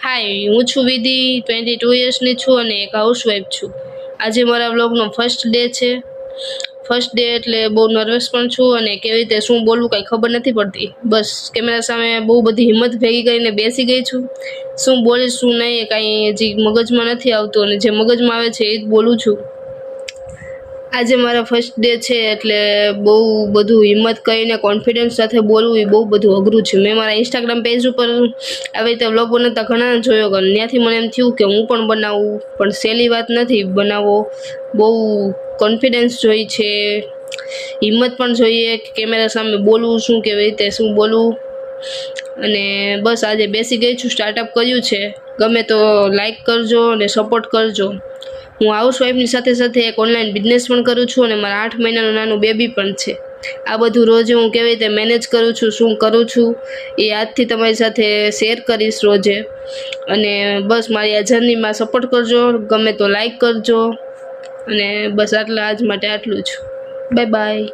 હાય, હું છું વિધિ, 22 યર્સની છું અને એક હાઉસવાઈફ છું. આજે મારા વ્લોગનો ફર્સ્ટ ડે છે. ફર્સ્ટ ડે એટલે બહુ નર્વસ પણ છું અને કેવી રીતે શું બોલવું કાંઈ ખબર નથી પડતી. બસ કેમેરા સામે બહુ બધી હિંમત ભેગી કરીને બેસી ગઈ છું. શું બોલીશ શું નહીં એ કાંઈ હજી મગજમાં નથી આવતું અને જે મગજમાં આવે છે એ જ બોલું છું. આજે મારા ફર્સ્ટ ડે છે એટલે બહુ બધું હિંમત કરીને કોન્ફિડન્સ સાથે બોલવું એ બહુ બધું અઘરું છે. મેં મારા ઇન્સ્ટાગ્રામ પેજ ઉપર આવી રીતે વ્લોગ બનાવતા ઘણા જોયો ગયો. ત્યાંથી મને એમ થયું કે હું પણ બનાવું, પણ સહેલી વાત નથી બનાવવો. બહુ કોન્ફિડન્સ જોઈએ છે, હિંમત પણ જોઈએ કે કેમેરા સામે બોલવું શું, કેવી રીતે શું બોલવું. અને બસ આજે બેસી ગઈ છું, સ્ટાર્ટઅપ કર્યું છે. ગમે તો લાઈક કરજો અને સપોર્ટ કરજો. હું હાઉસવાઈફની સાથે સાથે એક ઓનલાઈન બિઝનેસ પણ કરું છું અને મારા 8 મહિનાનું નાનું બેબી પણ છે. આ બધું રોજે હું કેવી રીતે મેનેજ કરું છું, શું કરું છું એ આજથી તમારી સાથે શેર કરીશ રોજે. અને બસ મારી આ જર્નીમાં સપોર્ટ કરજો, ગમે તો લાઈક કરજો અને બસ આજ માટે આટલું જ. Bye bye.